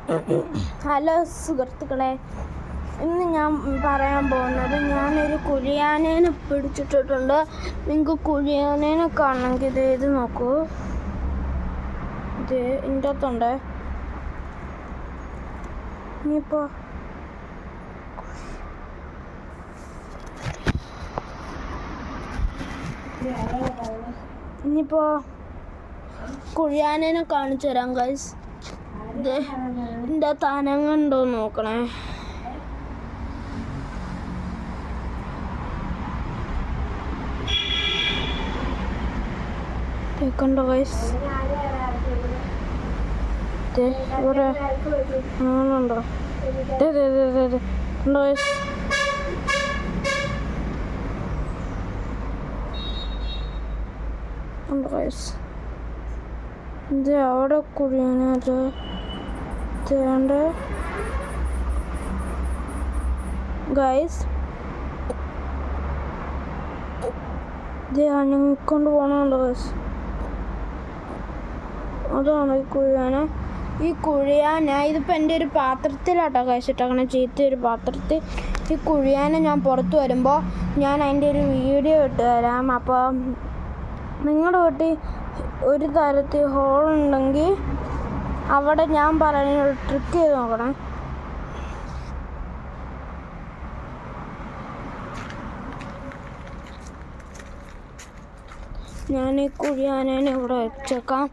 Hello സുഹൃത്തുക്കളെ, ഇന്ന് ഞാൻ പറയാൻ പോകുന്നത് ഞാനൊരു കുഴിയാനേനെ പിടിച്ചിട്ടിട്ടുണ്ട്. നിങ്ങൾക്ക് കുഴിയാനേനെ കാണണമെങ്കിൽ ഇത് നോക്കൂ. ഇത് ഇതിൻ്റെ അകത്തുണ്ട്. ഇനിയിപ്പോ കുഴിയാനേനെ കാണിച്ചു തരാം ഗൈസ്. ഇത് ഇതിൻ്റെ തനങ്ങുണ്ടോ നോക്കണേ. കേൾക്കണ്ടോ ഗൈസ്? ഇവിടെ ആണുണ്ടോ? ഉണ്ടോ ഗൈസ്? ഉണ്ടോ ഗൈസ്? ഇത് അവിടെ കുഴിയാനത് ഗൈസ്. ഇത് അനങ്ങിക്കൊണ്ട് പോകണുണ്ടോ ഗൈസ്? അതാണ് ഈ കുഴിയാന. ഈ കുഴിയാന ഇതിപ്പോൾ എൻ്റെ ഒരു പാത്രത്തിലാട്ടോ കഴിച്ചിട്ടങ്ങനെ ചീത്തയൊരു പാത്രത്തിൽ. ഈ കുഴിയാന ഞാൻ പുറത്ത് വരുമ്പോൾ ഞാൻ അതിൻ്റെ ഒരു വീഡിയോ ഇട്ട് തരാം. അപ്പോൾ നിങ്ങളുടെ വീട്ടിൽ ഒരു തരത്തിൽ ഹോളുണ്ടെങ്കിൽ അവിടെ ഞാൻ പറയുന്ന ഒരു ട്രിക്ക് ചെയ്ത് നോക്കണം. ഞാൻ ഈ കുഴിയാനേനെ ഇവിടെ വെച്ചേക്കാം.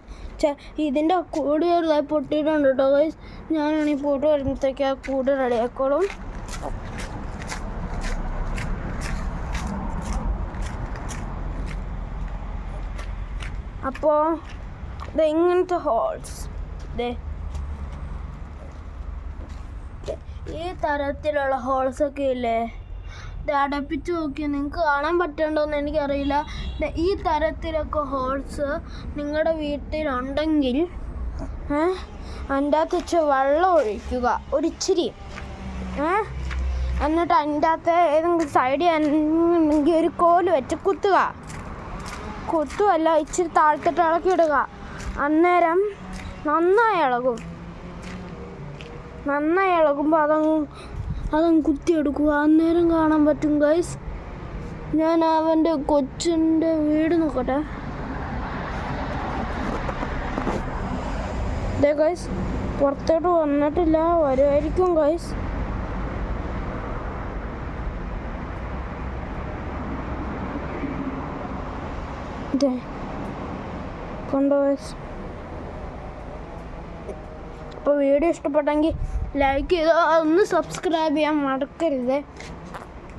ഇതിൻ്റെ കൂട് ചെറുതായി പൊട്ടിയിട്ടുണ്ട് കേട്ടോ ഗൈസ്. ഞാനാണെങ്കിൽ പോയിട്ട് വരുമ്പോഴത്തേക്ക് ആ കൂട് റെഡിയാക്കോളും. അപ്പോൾ ഇങ്ങനത്തെ ഹോൾസ് ഈ തരത്തിലുള്ള ഹോൾസൊക്കെ ഇല്ലേ, ഇത് അടപ്പിച്ച് നോക്കിയാൽ നിങ്ങൾക്ക് കാണാൻ പറ്റണ്ടോയെന്ന് എനിക്കറിയില്ല. ഈ തരത്തിലൊക്കെ ഹോൾസ് നിങ്ങളുടെ വീട്ടിലുണ്ടെങ്കിൽ അതിൻ്റെ അകത്ത് വെച്ച് വെള്ളം ഒഴിക്കുക ഒരിച്ചിരി. എന്നിട്ട് അതിൻ്റെ അകത്ത് ഏതെങ്കിലും സൈഡിൽ ഉണ്ടെങ്കിൽ ഒരു കോല് വെച്ച് കുത്തുമല്ല ഇച്ചിരി താഴ്ത്തിട്ട് ഇളക്കി ഇടുക. അന്നേരം നന്നായി ഇളകുമ്പോൾ അതങ്ങ് കുത്തിയെടുക്കുക. അന്നേരം കാണാൻ പറ്റും ഗൈസ്. ഞാൻ അവൻ്റെ കൊച്ചിൻ്റെ വീട് നോക്കട്ടെ. ഇതേ ഗൈസ്, പുറത്തോട്ട് വന്നിട്ടില്ല, വരുമായിരിക്കും ഗൈസ്. ഇതേ കണ്ടോ ഗൈസ്? അപ്പോൾ വീഡിയോ ഇഷ്ടപ്പെട്ടെങ്കിൽ ലൈക്ക് ചെയ്തോ, ഒന്ന് സബ്സ്ക്രൈബ് ചെയ്യാൻ മറക്കരുത്.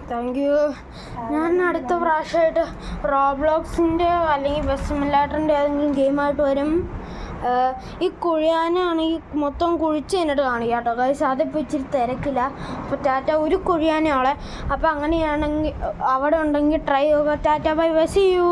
Thank you. ഞാൻ അടുത്ത പ്രാവശ്യമായിട്ട് റോബ്ലോക്സിൻ്റെ അല്ലെങ്കിൽ ബസ് സിമുലേറ്ററിൻ്റെ ഏതെങ്കിലും ഗെയിമായിട്ട് വരും. ഈ കുഴിയാനാണെങ്കിൽ മൊത്തം കുഴിച്ച് കഴിഞ്ഞിട്ട് കാണിക്കുക കേട്ടോ ഗൈസ്. അതിപ്പോൾ ഇച്ചിരി തിരക്കില്ല. അപ്പോൾ ടാറ്റ. ഒരു കുഴിയാനയോളെ. അപ്പോൾ അങ്ങനെയാണെങ്കിൽ അവിടെ ഉണ്ടെങ്കിൽ ട്രൈ ചെയ്യുക. Tata, bye bye, see U.